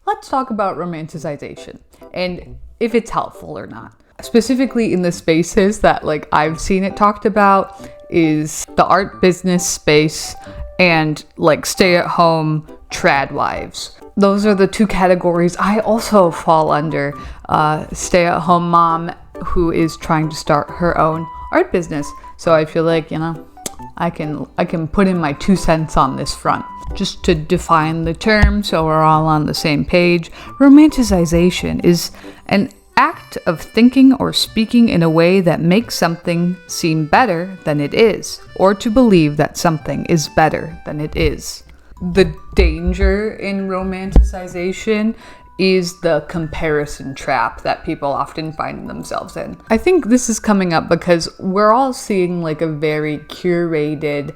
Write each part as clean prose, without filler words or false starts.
let's talk about romanticization and if it's helpful or not. Specifically in the spaces that like I've seen it talked about is the art business space and like stay-at-home trad wives. Those are the two categories I also fall under. Stay-at-home mom who is trying to start her own art business. So I feel like, I can put in my 2 cents on this front. Just to define the term so we're all on the same page, romanticization is an act of thinking or speaking in a way that makes something seem better than it is, or to believe that something is better than it is. The danger in romanticization is the comparison trap that people often find themselves in. I think this is coming up because we're all seeing like a very curated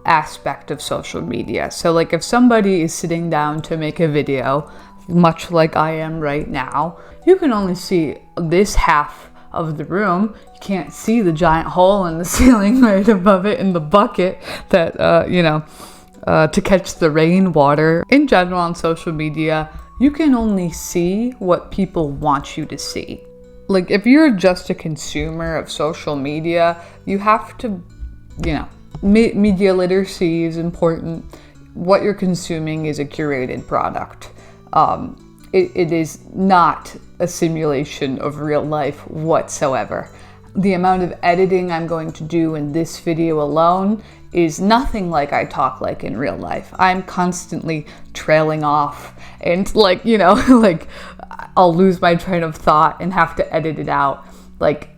aspect of social media. So like if somebody is sitting down to make a video, much like I am right now, you can only see this half of the room. You can't see the giant hole in the ceiling right above it in the bucket that, to catch the rainwater. In general on social media, you can only see what people want you to see. Like if you're just a consumer of social media, you have to, media literacy is important. What you're consuming is a curated product. It is not a simulation of real life whatsoever. The amount of editing I'm going to do in this video alone is nothing like I talk like in real life. I'm constantly trailing off and I'll lose my train of thought and have to edit it out. Like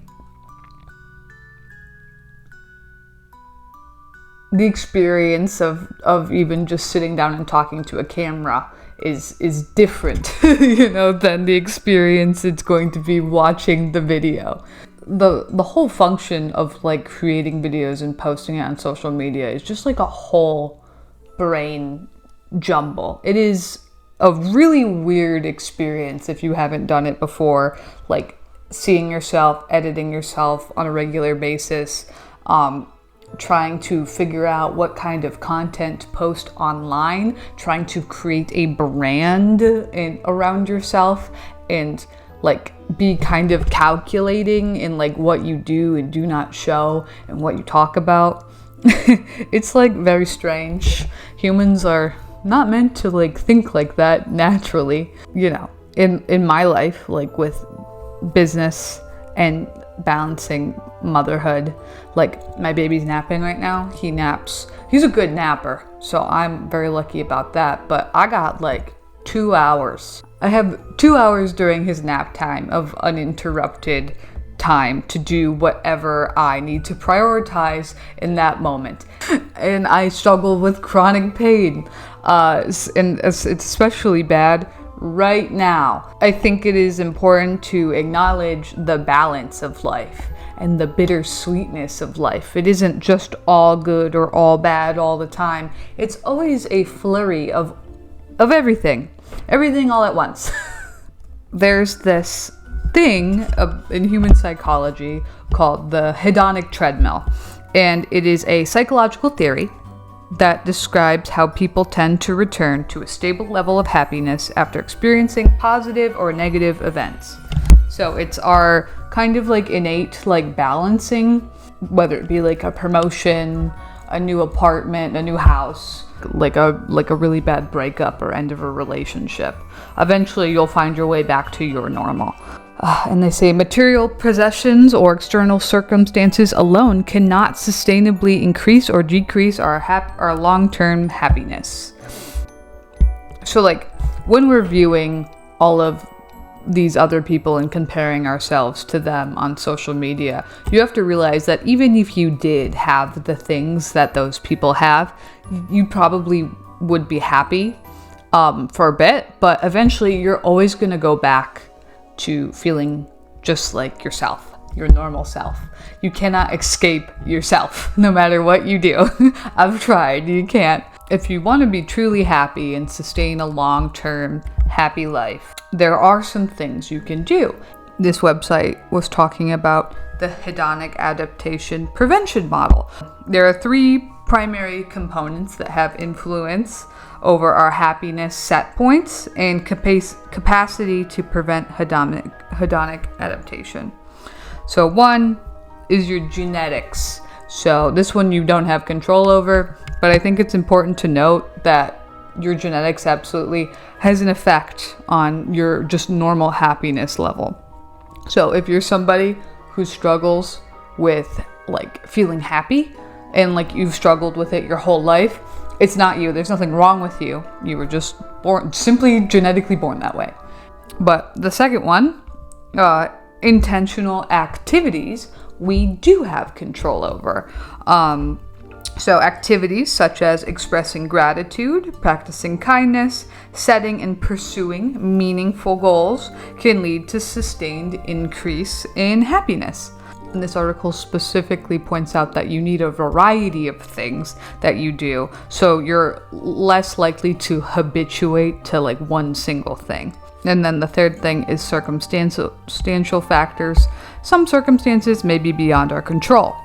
the experience of even just sitting down and talking to a camera is different, than the experience it's going to be watching the video. The whole function of like creating videos and posting it on social media is just like a whole brain jumble. It is a really weird experience if you haven't done it before, like seeing yourself, editing yourself on a regular basis, trying to figure out what kind of content to post online, trying to create a brand around yourself and like be kind of calculating in like what you do and do not show and what you talk about. It's like very strange. Humans are not meant to like think like that naturally. In my life, like with business and balancing motherhood, like my baby's napping right now. He naps. He's a good napper, so I'm very lucky about that. But I got like 2 hours. I have 2 hours during his nap time of uninterrupted time to do whatever I need to prioritize in that moment. And I struggle with chronic pain. And it's especially bad right now. I think it is important to acknowledge the balance of life and the bittersweetness of life. It isn't just all good or all bad all the time. It's always a flurry of everything all at once. There's this thing in human psychology called the Hidonic Treadmill, and it is a psychological theory that describes how people tend to return to a stable level of happiness after experiencing positive or negative events. So it's our kind of like innate like balancing, whether it be like a promotion, a new apartment, a new house, like a really bad breakup or end of a relationship. Eventually you'll find your way back to your normal. And they say material possessions or external circumstances alone cannot sustainably increase or decrease our long-term happiness. So like when we're viewing all of these other people and comparing ourselves to them on social media, you have to realize that even if you did have the things that those people have, you probably would be happy for a bit, but eventually you're always going to go back to feeling just like yourself, your normal self. You cannot escape yourself no matter what you do. I've tried, you can't. If you want to be truly happy and sustain a long-term happy life, there are some things you can do. This website was talking about the hedonic adaptation prevention model. There are 3 primary components that have influence over our happiness set points and capacity to prevent hedonic adaptation. So 1 is your genetics. So this one you don't have control over, but I think it's important to note that your genetics absolutely has an effect on your just normal happiness level. So if you're somebody who struggles with like feeling happy and like you've struggled with it your whole life, it's not you. There's nothing wrong with you. You were just born, simply genetically born that way. But the second one, intentional activities, we do have control over. So activities such as expressing gratitude, practicing kindness, setting and pursuing meaningful goals can lead to sustained increase in happiness. And this article specifically points out that you need a variety of things that you do, so you're less likely to habituate to like one single thing. And then the third thing is circumstantial factors. Some circumstances may be beyond our control.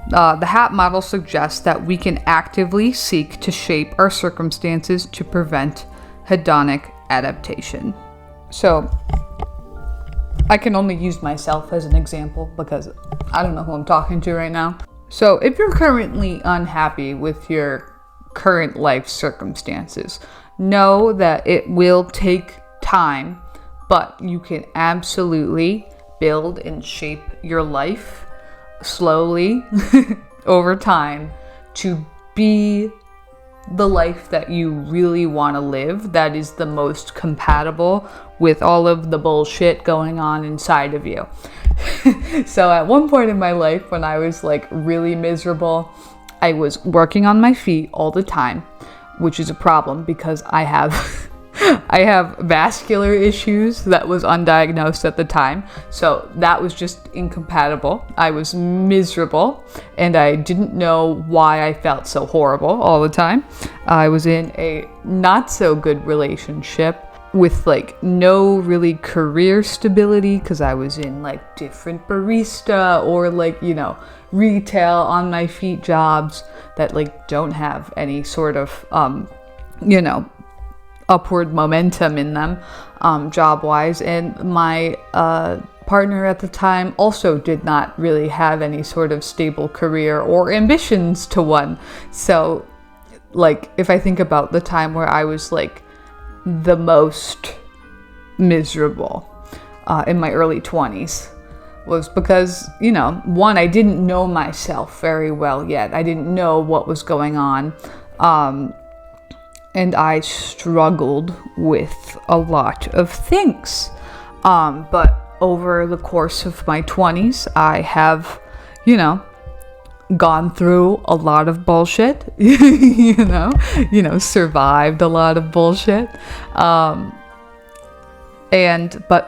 The HAP model suggests that we can actively seek to shape our circumstances to prevent hedonic adaptation. So I can only use myself as an example because I don't know who I'm talking to right now. So if you're currently unhappy with your current life circumstances, know that it will take time, but you can absolutely build and shape your life slowly over time to be the life that you really want to live, that is the most compatible with all of the bullshit going on inside of you. So at one point in my life when I was like really miserable, I was working on my feet all the time, which is a problem because I have vascular issues that was undiagnosed at the time. So that was just incompatible. I was miserable and I didn't know why I felt so horrible all the time. I was in a not so good relationship with like no really career stability because I was in like different barista or like, you know, retail on my feet jobs that like don't have any sort of, you know, upward momentum in them, job-wise. And my partner at the time also did not really have any sort of stable career or ambitions to one. So, like, if I think about the time where I was, like, the most miserable in my early 20s, was because, you know, one, I didn't know myself very well yet. I didn't know what was going on. And I struggled with a lot of things. But over the course of my 20s, I have, you know, gone through a lot of bullshit, you know, survived a lot of bullshit. But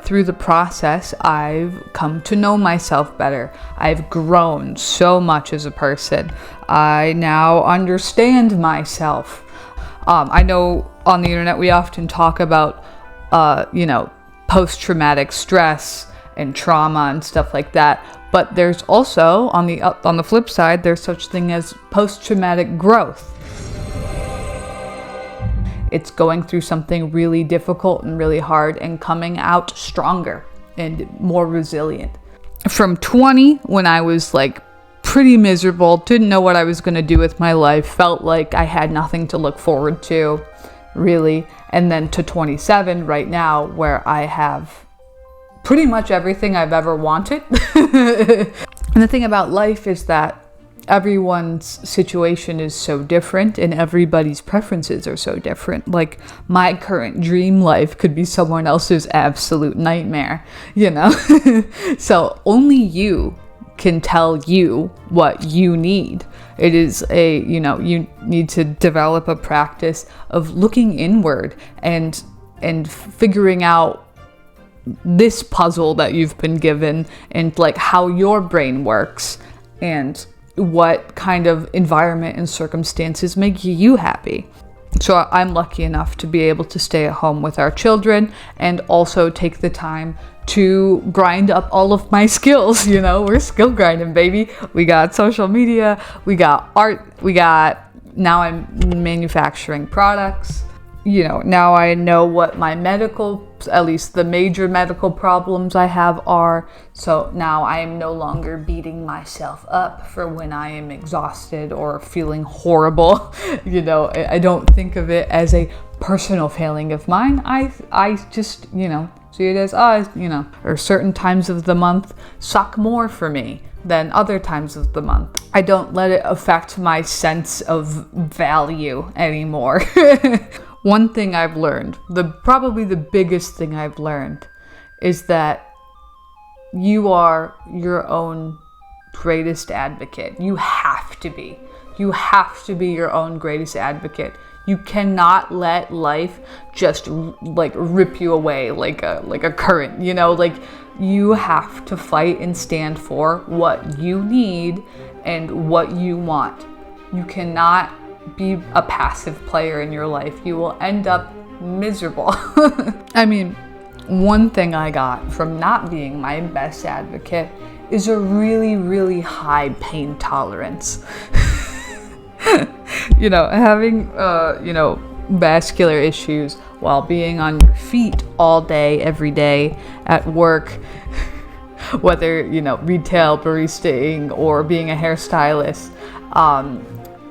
through the process, I've come to know myself better. I've grown so much as a person. I now understand myself. I know on the internet we often talk about, you know, post-traumatic stress and trauma and stuff like that. But there's also, on the flip side, there's such thing as post-traumatic growth. It's going through something really difficult and really hard and coming out stronger and more resilient. From 20, when I was like pretty miserable, didn't know what I was going to do with my life, felt like I had nothing to look forward to, really. And then to 27 right now, where I have pretty much everything I've ever wanted. And the thing about life is that everyone's situation is so different and everybody's preferences are so different. Like, my current dream life could be someone else's absolute nightmare, you know? So only you can tell you what you need. It is you know, you need to develop a practice of looking inward and figuring out this puzzle that you've been given and like how your brain works and what kind of environment and circumstances make you happy. So I'm lucky enough to be able to stay at home with our children and also take the time to grind up all of my skills. You know, we're skill grinding, baby. We got social media, we got art, we got now I'm manufacturing products. Now I know what my at least the major medical problems I have are. So now I am no longer beating myself up for when I am exhausted or feeling horrible. I don't think of it as a personal failing of mine. I just, see it as, or certain times of the month suck more for me than other times of the month. I don't let it affect my sense of value anymore. One thing I've learned, probably the biggest thing I've learned, is that you are your own greatest advocate. You have to be. You have to be your own greatest advocate. You cannot let life just rip you away like a current, you have to fight and stand for what you need and what you want. You cannot be a passive player in your life. You will end up miserable. I mean, one thing I got from not being my best advocate is a really, really high pain tolerance. Having, vascular issues while being on your feet all day, every day at work, whether, retail, baristaing, or being a hairstylist,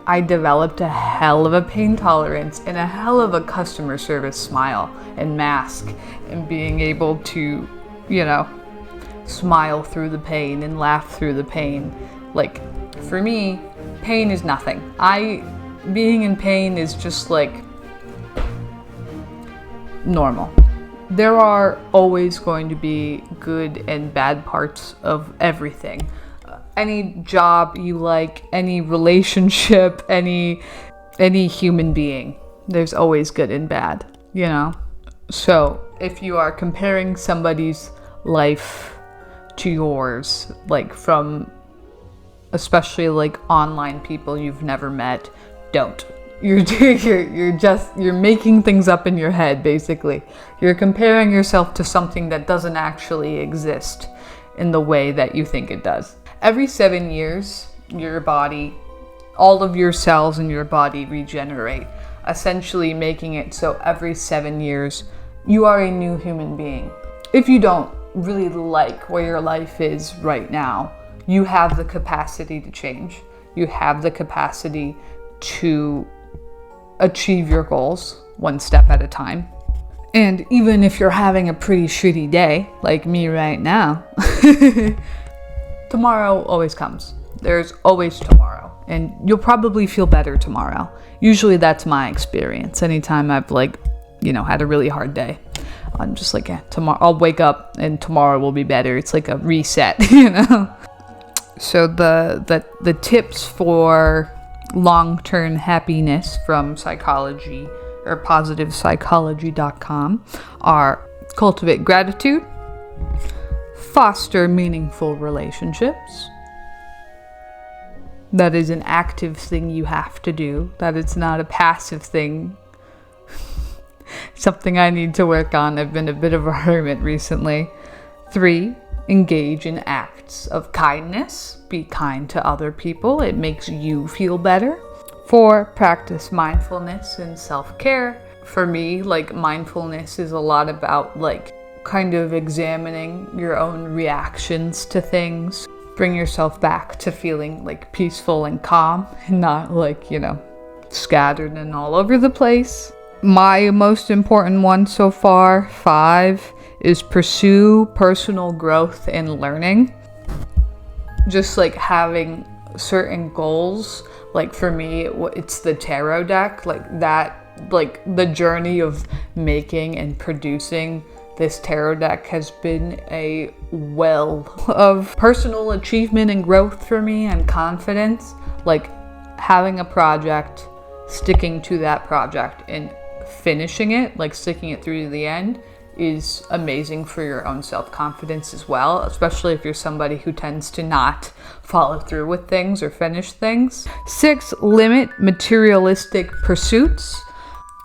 I developed a hell of a pain tolerance and a hell of a customer service smile and mask, and being able to, smile through the pain and laugh through the pain. For me, pain is nothing. Being in pain is just normal. There are always going to be good and bad parts of everything. Any job you like, any relationship, any human being, there's always good and bad, So if you are comparing somebody's life to yours, from especially online people you've never met, don't. You're making things up in your head, basically. You're comparing yourself to something that doesn't actually exist in the way that you think it does. Every 7 years, your body, all of your cells in your body regenerate, essentially making it so every 7 years, you are a new human being. If you don't really like where your life is right now, you have the capacity to change. You have the capacity to achieve your goals one step at a time. And even if you're having a pretty shitty day, like me right now, tomorrow always comes. There's always tomorrow. And you'll probably feel better tomorrow. Usually that's my experience. Anytime I've had a really hard day, I'm just tomorrow I'll wake up and tomorrow will be better. It's like a reset, So the tips for long-term happiness from psychology or positivepsychology.com are: cultivate gratitude, foster meaningful relationships. That is an active thing you have to do. That it's not a passive thing. Something I need to work on. I've been a bit of a hermit recently. 3, engage in acts of kindness. Be kind to other people. It makes you feel better. 4, practice mindfulness and self-care. For me, mindfulness is a lot about kind of examining your own reactions to things. Bring yourself back to feeling peaceful and calm, and not scattered and all over the place. My most important one so far, 5, is pursue personal growth and learning. Just having certain goals. For me, it's the tarot deck, the journey of making and producing this tarot deck has been a well of personal achievement and growth for me, and confidence. Having a project, sticking to that project and finishing it, sticking it through to the end, is amazing for your own self-confidence as well, especially if you're somebody who tends to not follow through with things or finish things. 6, limit materialistic pursuits.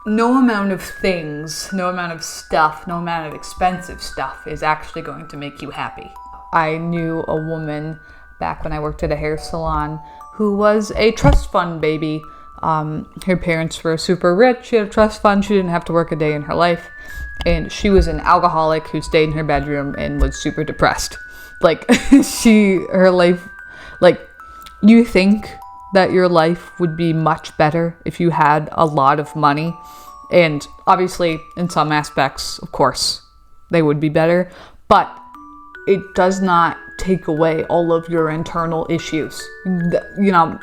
No amount of things, no amount of stuff, no amount of expensive stuff is actually going to make you happy. I knew a woman back when I worked at a hair salon who was a trust fund baby. Her parents were super rich. She had a trust fund. She didn't have to work a day in her life. And she was an alcoholic who stayed in her bedroom and was super depressed. Like, her life, like, you think that your life would be much better if you had a lot of money. And obviously, in some aspects, of course, they would be better. But it does not take away all of your internal issues. You know,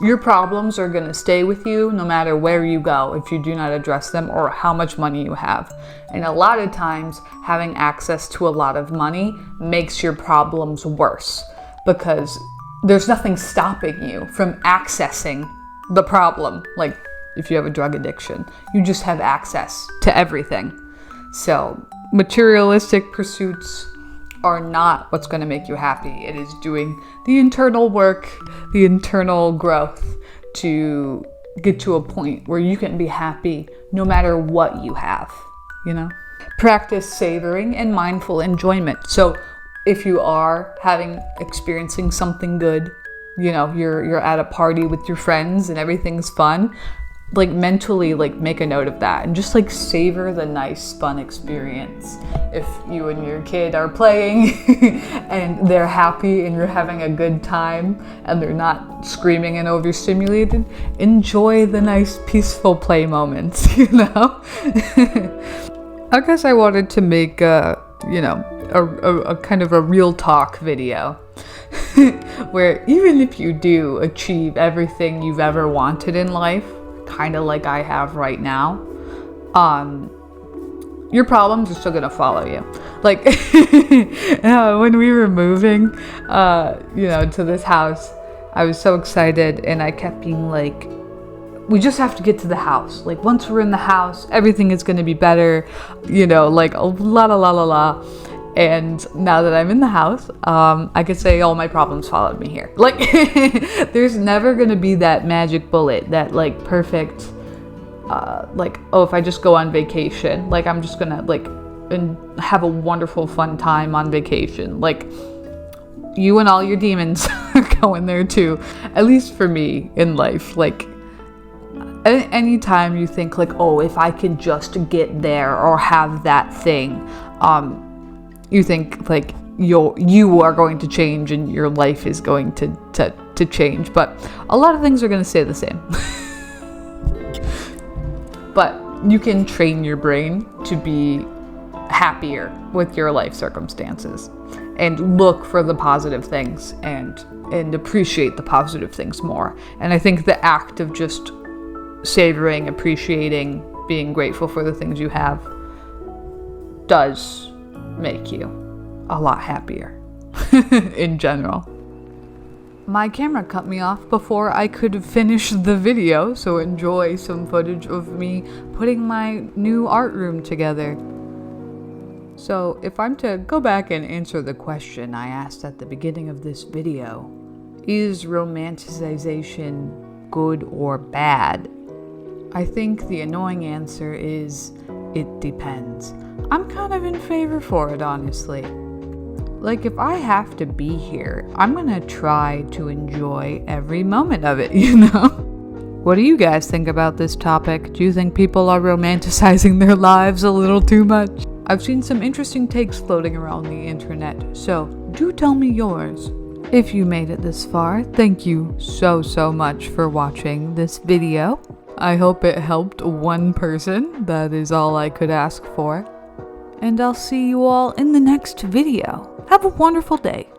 your problems are going to stay with you no matter where you go if you do not address them or how much money you have. And a lot of times, having access to a lot of money makes your problems worse because there's nothing stopping you from accessing the problem. Like if you have a drug addiction, you just have access to everything. So materialistic pursuits are not what's going to make you happy. It is doing the internal work, the internal growth to get to a point where you can be happy no matter what you have, you know? Practice savoring and mindful enjoyment. So if you are experiencing something good, you know, you're at a party with your friends and everything's fun, like mentally like make a note of that and just like savor the nice fun experience. If you and your kid are playing and they're happy and you're having a good time and they're not screaming and overstimulated, enjoy the nice peaceful play moments, you know? I guess I wanted to make a kind of a real talk video where even if you do achieve everything you've ever wanted in life, kind of like I have right now, your problems are still gonna follow you. Like when we were moving, to this house, I was so excited and I kept being like, we just have to get to the house. Like once we're in the house, everything is gonna be better, like la la la la la. And now that I'm in the house, I could say all my problems followed me here. Like, there's never gonna be that magic bullet, that like perfect, if I just go on vacation, like I'm just gonna and have a wonderful fun time on vacation. Like, you and all your demons are going there too. At least for me in life, like anytime you think like, oh, if I could just get there or have that thing, you think like you are going to change and your life is going to change, but a lot of things are going to stay the same. But you can train your brain to be happier with your life circumstances and look for the positive things and appreciate the positive things more. And I think the act of just savoring, appreciating, being grateful for the things you have does make you a lot happier in general. My camera cut me off before I could finish the video, so enjoy some footage of me putting my new art room together. So if I'm to go back and answer the question I asked at the beginning of this video, is romanticization good or bad? I think the annoying answer is it depends. I'm kind of in favor for it, honestly. Like, if I have to be here, I'm gonna try to enjoy every moment of it, you know? What do you guys think about this topic? Do you think people are romanticizing their lives a little too much? I've seen some interesting takes floating around the internet, so do tell me yours. If you made it this far, thank you so much for watching this video. I hope it helped one person. That is all I could ask for. And I'll see you all in the next video. Have a wonderful day.